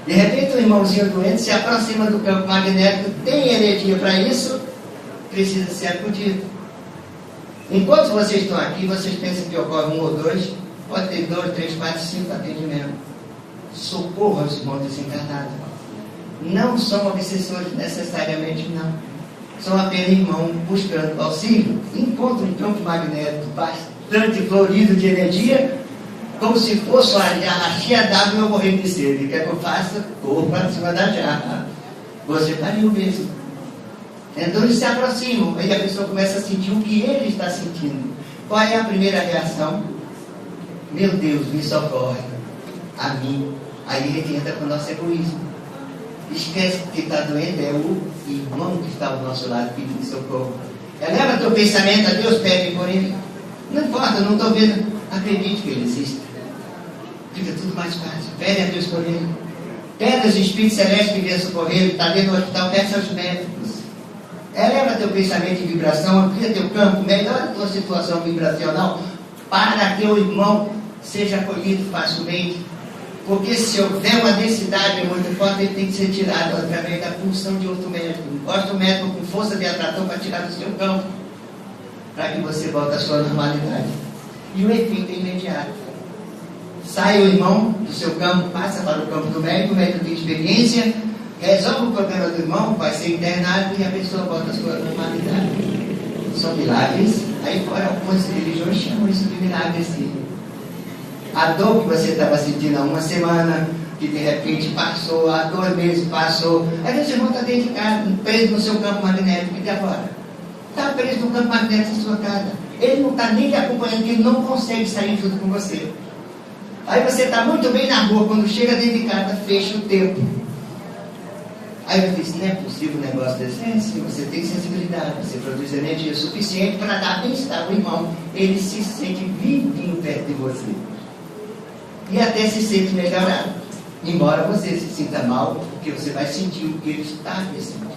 De repente, um irmãozinho doente se aproxima do campo magnético, tem energia para isso, precisa ser acudido. Enquanto vocês estão aqui, vocês pensam que ocorre 1 ou 2, pode ter 2, 3, 4, 5 atendimentos. Socorro aos irmãos desencarnados. Não são obsessores necessariamente, não. São apenas irmãos buscando auxílio. Encontram um campo magnético bastante florido de energia, como se fosse a jarra d'água e eu morrendo de sede. O que é que eu faço? Corro para cima da jarra. Você pariu mesmo. Então eles se aproximam, aí a pessoa começa a sentir o que ele está sentindo. Qual é a primeira reação? Meu Deus, me socorre. A mim. Aí ele entra com o nosso egoísmo. Esquece que está doendo é o irmão que está ao nosso lado pedindo socorro. Eleva teu pensamento a Deus, pede por ele. Não importa, não estou vendo. Acredite que ele existe. Fica tudo mais fácil. Pede a Deus por ele. Pede aos espíritos celestes que venham socorrer. Ele está dentro do hospital, peça aos médicos. Eleva teu pensamento em vibração, amplia teu campo, melhora a tua situação vibracional para que o irmão seja acolhido facilmente. Porque se houver uma densidade muito forte, ele tem que ser tirado através da função de outro médico. Encosta o médico com força de atração para tirar do seu campo, para que você volte à sua normalidade. E o efeito é imediato. Sai o irmão do seu campo, passa para o campo do médico, o médico tem experiência, resolve o problema do irmão, vai ser internado e a pessoa volta à sua normalidade. São milagres. Aí fora algumas religiões chamam isso de milagres. A dor que você estava sentindo há uma semana, que de repente passou, há 2 meses passou, aí você irmão está dentro de casa, preso no seu campo magnético, e agora? Está preso no campo magnético da sua casa. Ele não está nem lhe acompanhando, porque ele não consegue sair junto com você. Aí você está muito bem na rua, quando chega dentro de casa, fecha o tempo. Aí eu disse, não é possível um negócio desse? É, se você tem sensibilidade, você produz energia suficiente para dar bem-estar ao irmão, ele se sente vivinho perto de você. E até se sente melhorado. Embora você se sinta mal, porque você vai sentir o que ele está sentindo.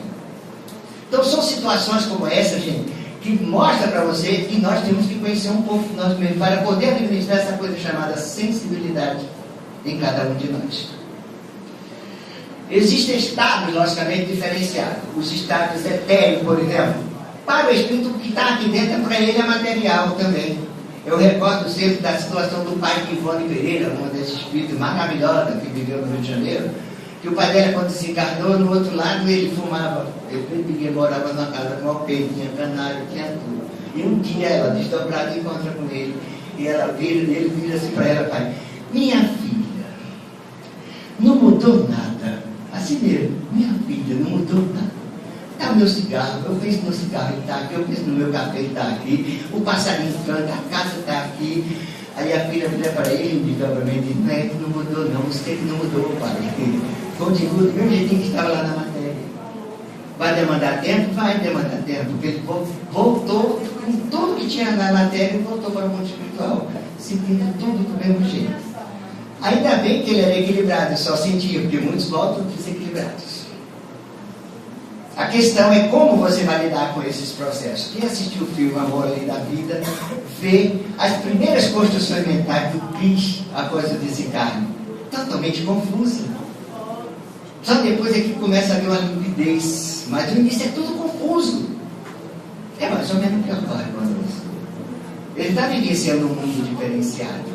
Então são situações como essa, gente, que mostra para você que nós temos que conhecer um pouco de nós mesmos para poder administrar essa coisa chamada sensibilidade em cada um de nós. Existem estados, logicamente, diferenciados. Os estados etéricos, por exemplo. Para o espírito, o que está aqui dentro, para ele é material também. Eu recordo sempre da situação do pai de Ivone Pereira, uma desses espíritos maravilhosa que viveu no Rio de Janeiro, que o pai dela, quando se encarnou, no outro lado ele fumava. Ele morava numa casa com alpendre, tinha canário, tinha tudo. E um dia ela, desdobrada, encontra com ele. E ela vira nele, vira assim para ela, pai, minha filha, não mudou nada. Assim mesmo, minha filha, não mudou nada. Está o meu cigarro, eu penso no cigarro, ele está aqui, eu penso no meu café, ele está aqui, o passarinho canta, a casa está aqui. Aí a filha vira para ele e diz obviamente, não é que não mudou não, você que não mudou, pai. Continua do mesmo jeitinho que estava lá na matéria. Vai demandar tempo? Vai demandar tempo, porque ele voltou com tudo que tinha na matéria e voltou para o mundo espiritual, sentindo tudo do mesmo jeito. Ainda bem que ele era equilibrado, só sentia, porque muitos voltam desequilibrados. A questão é como você vai lidar com esses processos. Quem assistiu o filme Amor Além da Vida, vê as primeiras construções mentais do Cris após o desencarne. Totalmente confusa. Só depois é que começa a haver uma limpidez. Mas no início é tudo confuso. É mais ou menos o que ocorre conosco. Ele está vivenciando um mundo diferenciado.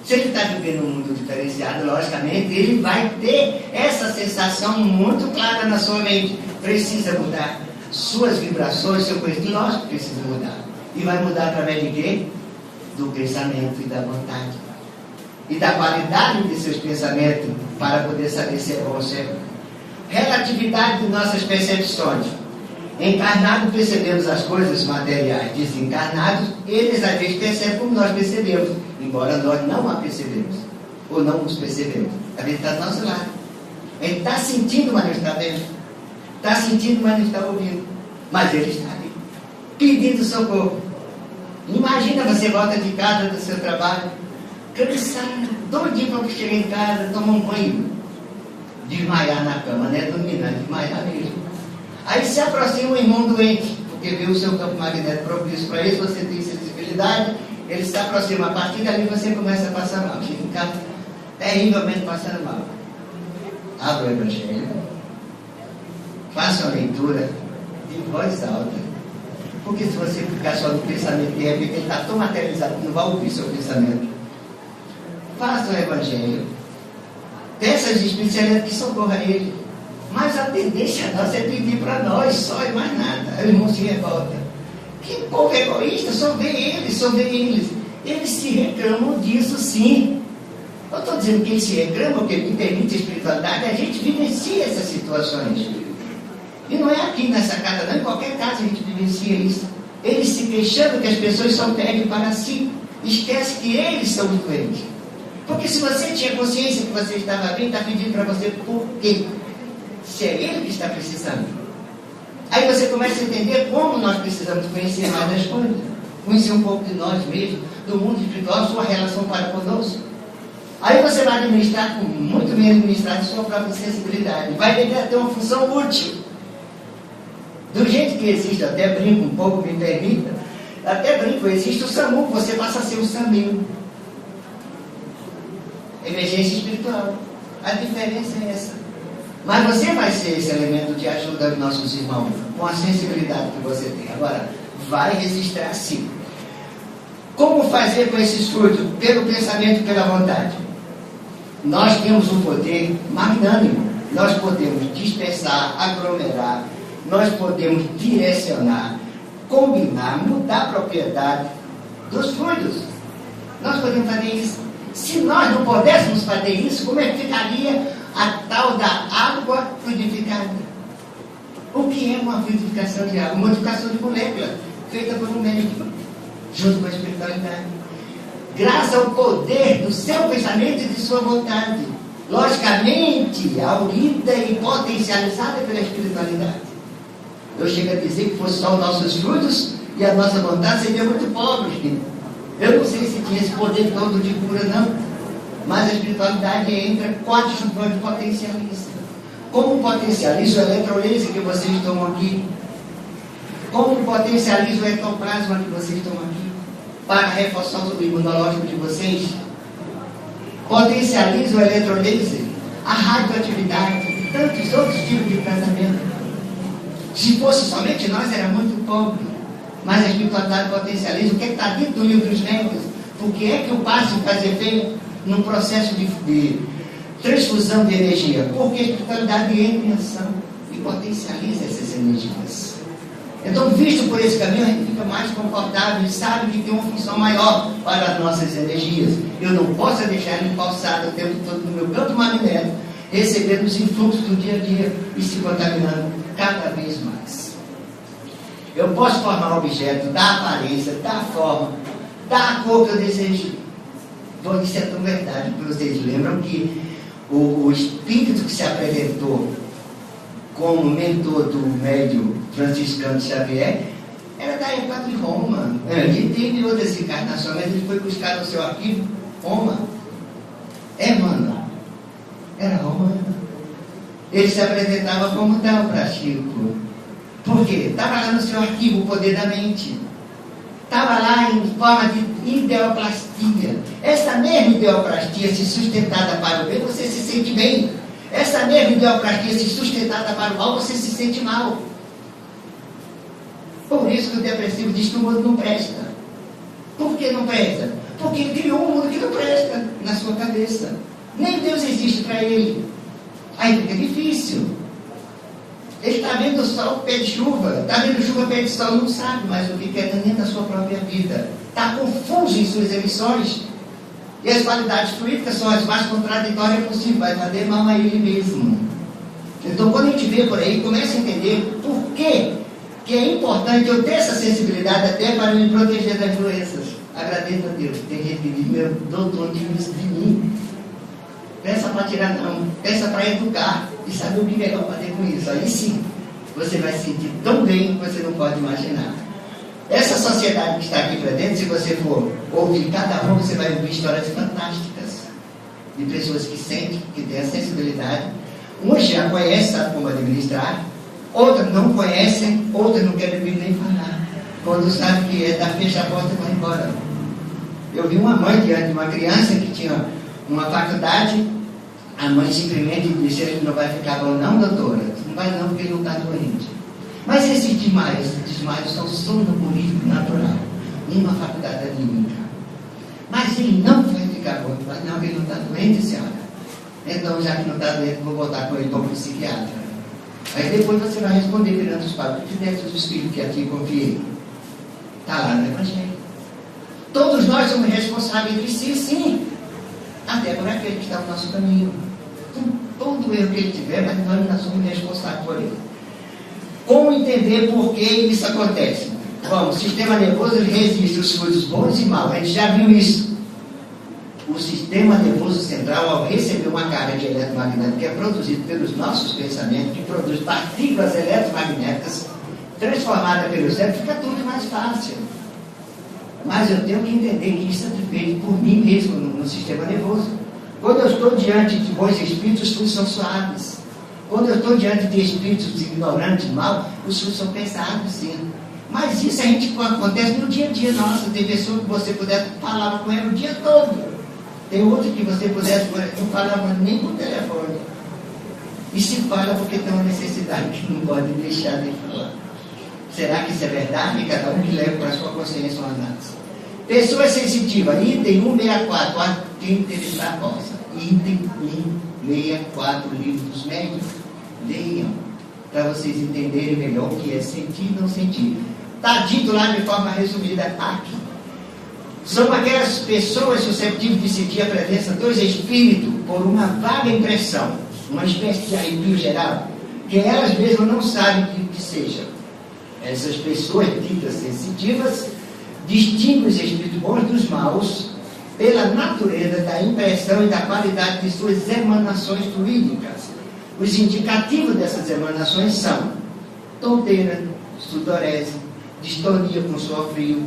Se ele está vivendo um mundo diferenciado, logicamente, ele vai ter essa sensação muito clara na sua mente. Precisa mudar. Suas vibrações, seu conhecimento, lógico que precisa mudar. E vai mudar através de quê? Do pensamento e da vontade. E da qualidade de seus pensamentos, para poder saber se é bom ou se é ruim. Relatividade de nossas percepções. Encarnados percebemos as coisas materiais. Desencarnados, eles às vezes percebem como nós percebemos, embora nós não a percebemos. ou não nos percebemos. A vida está do nosso lado. A gente está sentindo, mas não está vendo. Está sentindo, mas não está ouvindo. Mas Ele está ali, pedindo socorro. Imagina, você volta de casa do seu trabalho, cansado, doidinho para chegar em casa, tomar um banho, desmaiar na cama, não é dormir, não é desmaiar mesmo. Aí se aproxima um irmão doente, porque viu o seu campo magnético propício para isso, você tem sensibilidade, ele se aproxima, a partir dali você começa a passar mal, chega em casa terrivelmente passando mal. Abra o Evangelho, faça uma leitura de voz alta, porque se você ficar só no pensamento de repente, ele está tão materializado que não vai ouvir seu pensamento. Faça o Evangelho, peça aos Espíritos Elétricos que socorra ele. Mas a tendência nossa é pedir para nós só e mais nada. O irmão se revolta. Que povo egoísta, só vê eles, só vê eles. Eles se reclamam disso sim. Eu estou dizendo que eles se reclamam, porque me permite a espiritualidade, a gente vivencia essas situações. E não é aqui nessa casa, não, em qualquer casa a gente vivencia isso. Eles se queixando que as pessoas só pedem para si. Esquece que eles são os doentes. Porque se você tinha consciência que você estava bem, está pedindo para você por quê? Se é ele que está precisando. Aí você começa a entender como nós precisamos conhecer mais das coisas. Conhecer um pouco de nós mesmos, do mundo espiritual, sua relação para conosco. Aí você vai administrar com muito bem administrado sua própria sensibilidade. Vai ter uma função útil. Do jeito que existe, até brinco um pouco, me permita, até brinco, existe o SAMU, você passa a ser o SAMU. Emergência espiritual. A diferença é essa. Mas você vai ser esse elemento de ajuda aos nossos irmãos, com a sensibilidade que você tem. Agora, vai registrar sim. Como fazer com esses frutos? Pelo pensamento e pela vontade. Nós temos um poder magnânimo. Nós podemos dispersar, aglomerar, nós podemos direcionar, combinar, mudar a propriedade dos fluidos. Nós podemos fazer isso. Se nós não pudéssemos fazer isso, como é que ficaria a tal da água fluidificada? O que é uma fluidificação de água? Uma modificação de molécula, feita por um médico, junto com a espiritualidade. Graças ao poder do seu pensamento e de sua vontade. Logicamente, aurida e potencializada pela espiritualidade. Eu chego a dizer que fosse só os nossos frutos e a nossa vontade seria muito pobre. Eu não sei se tinha esse poder todo de cura, não. Mas a espiritualidade entra coadjuvante, potencializa. Como potencializa o eletrolise que vocês tomam aqui? Como potencializa o ectoplasma que vocês tomam aqui? Para reforçar o imunológico de vocês? Potencializa o eletrolise, a radioatividade, tantos outros tipos de tratamento. Se fosse somente nós, era muito pobre. Mas a espiritualidade potencializa o que está dentro do livro dos médicos. Porque é que o passe faz efeito num processo de transfusão de energia? Porque a espiritualidade entra em ação e potencializa essas energias. Então, visto por esse caminho, a gente fica mais confortável e sabe que tem uma função maior para as nossas energias. Eu não posso deixar ele embalsado o tempo todo no meu campo magnético, recebendo os influxos do dia a dia e se contaminando cada vez mais. Eu posso formar objeto da aparência, da forma, da cor que eu desejo. Então, isso é tão verdade, porque vocês lembram que o espírito que se apresentou como mentor do médium franciscano Xavier era da época de Roma. Ele teve outras encarnações, mas ele foi buscar no seu arquivo Roma. Mano, era Roma. Ele se apresentava como tal para Chico. Por quê? Estava lá no seu arquivo o poder da mente. Estava lá em forma de ideoplastia. Essa mesma ideoplastia, se sustentada para o bem, você se sente bem. Essa mesma ideoplastia, se sustentada para o mal, você se sente mal. Por isso que o depressivo diz que o mundo não presta. Por que não presta? Porque ele criou um mundo que não presta na sua cabeça. Nem Deus existe para ele. Aí fica difícil. Ele está vendo o sol, pede chuva. Está vendo chuva, pede sol, não sabe mais o que quer dentro da sua própria vida. Está confuso em suas emissões. E as qualidades fluídicas são as mais contraditórias possíveis. Vai fazer mal a ele mesmo. Então, quando a gente vê por aí, começa a entender por que é importante eu ter essa sensibilidade até para me proteger das doenças. Agradeço a Deus. Tem gente que diz, meu doutor, tira isso de mim. Peça para tirar não, peça para educar e saber o que é fazer com isso. Aí sim, você vai se sentir tão bem que você não pode imaginar. Essa sociedade que está aqui para dentro, se você for ouvir cada um, você vai ouvir histórias fantásticas de pessoas que sentem, que têm a sensibilidade. Umas já conhecem, sabem como administrar, outras não conhecem, outras não querem vir nem falar. Quando sabe que é, fecha a porta e vai embora. Eu vi uma mãe diante de uma criança que tinha uma faculdade, a mãe simplesmente disse: ele não vai ficar bom não, doutora? Não vai não, porque ele não está doente. Mas esses desmaios são sono político natural, uma faculdade anímica. Mas ele não vai ficar bom, mas não, ele não está doente, senhora. Então, já que não está doente, vou voltar com ele para o psiquiatra. Aí depois você vai responder perante os pais: fizeste os filhos que a ti confiei. Está lá no Evangelho. Todos nós somos responsáveis entre si, sim. Até por aquele que está no nosso caminho. Todo erro que ele tiver, mas nós não somos responsáveis por ele. Como entender por que isso acontece? Bom, o sistema nervoso resiste os fluidos bons e maus. A gente já viu isso. O sistema nervoso central, ao receber uma carga de eletromagnética que é produzida pelos nossos pensamentos, que produz partículas eletromagnéticas transformadas pelo cérebro, fica tudo mais fácil. Mas eu tenho que entender que isso é feito por mim mesmo no sistema nervoso. Quando eu estou diante de bons espíritos, os fluidos são suaves. Quando eu estou diante de espíritos ignorantes, mal, os fluidos são pesados, sim. Mas isso a gente acontece no dia a dia nosso. Tem pessoas que você puder falar com ela o dia todo. Tem outro que você pudesse, não falava nem por telefone. E se fala porque tem uma necessidade que não pode deixar de falar. Será que isso é verdade? Cada um que leva para a sua consciência uma análise. Pessoa sensitiva, item 164, quem interessar a bolsa. Item 164, livro dos médios. Leiam, para vocês entenderem melhor o que é sentir e não sentir. Está dito lá de forma resumida aqui. São aquelas pessoas suscetíveis de sentir a presença dos espíritos por uma vaga impressão, uma espécie de arrepio geral, que elas mesmas não sabem o que seja. Essas pessoas ditas sensitivas distinguem os espíritos bons dos maus pela natureza da impressão e da qualidade de suas emanações fluídicas. Os indicativos dessas emanações são tonteira, sudorese, distonia com suor frio,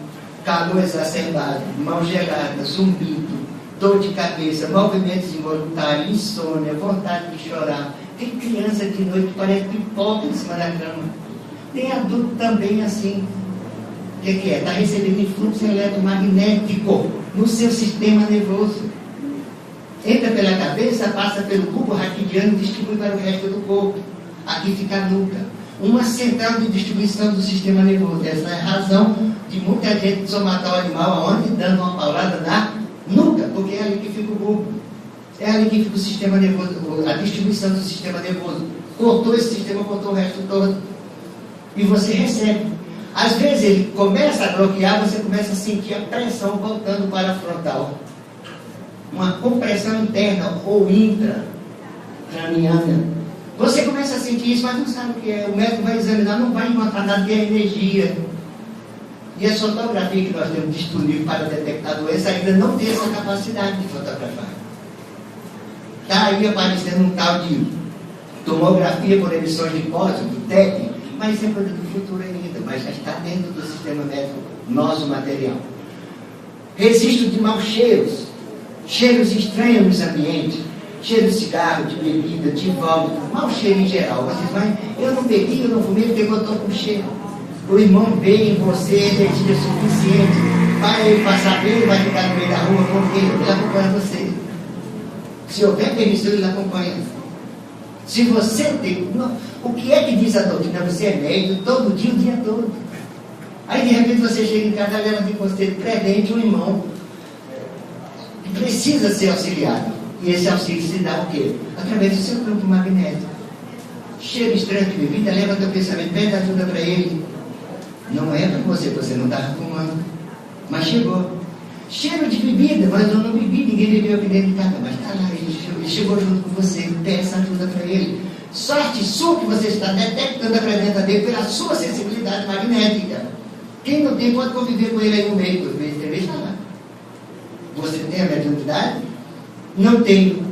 calor exacerbado, mão gelada, zumbido, dor de cabeça, movimentos involuntários, insônia, vontade de chorar. Tem criança de noite que parece pipoca em cima da cama. Tem adulto também assim. O que é? Está recebendo influxo eletromagnético no seu sistema nervoso. Entra pela cabeça, passa pelo bulbo raquidiano e distribui para o resto do corpo. Aqui fica a nuca. Uma central de distribuição do sistema nervoso. Essa é a razão de muita gente somatar o animal aonde? Dando uma paulada na nuca, porque é ali que fica o bulbo. É ali que fica o sistema nervoso, a distribuição do sistema nervoso. Cortou esse sistema, cortou o resto todo. E você recebe. Às vezes ele começa a bloquear, você começa a sentir a pressão voltando para a frontal. Uma compressão interna ou intracraniana. Você começa a sentir isso, mas não sabe o que é. O médico vai examinar, não vai encontrar nada que é energia. E a fotografia que nós temos disponível para detectar a doença ainda não tem essa capacidade de fotografar. Está aí aparecendo um tal de tomografia por emissões de positivo, TEP, mas isso é coisa do futuro ainda, mas já está dentro do sistema médico nosso material. Registro de maus cheiros, cheiros estranhos nos ambientes, cheiro de cigarro, de bebida, de vômito, mau cheiro em geral. Vocês vão, eu não bebi, eu não fumei, porque eu estou com cheiro. O irmão vê em você energia suficiente para ele passar bem, ele vai ficar no meio da rua, porque ele acompanha você. Se houver permissão, ele acompanha. Se você tem... O que é que diz a doutrina? Você é médium todo dia, o dia todo. Aí, de repente, você chega em casa, leva de você presente um irmão que precisa ser auxiliado. E esse auxílio se dá o quê? Através do seu campo magnético. Cheiro estranho de bebida, leva teu pensamento, pede ajuda para ele. Não é para você não estava fumando. Mas chegou. Cheiro de bebida, mas eu não bebi, ninguém bebeu aqui dentro de casa. Mas está lá, ele chegou junto com você, peça ajuda para ele. Sorte sua que você está detectando a presença dele pela sua sensibilidade magnética. Quem não tem pode conviver com ele aí no meio, deixa lá. Você tem a mediunidade? Não tenho.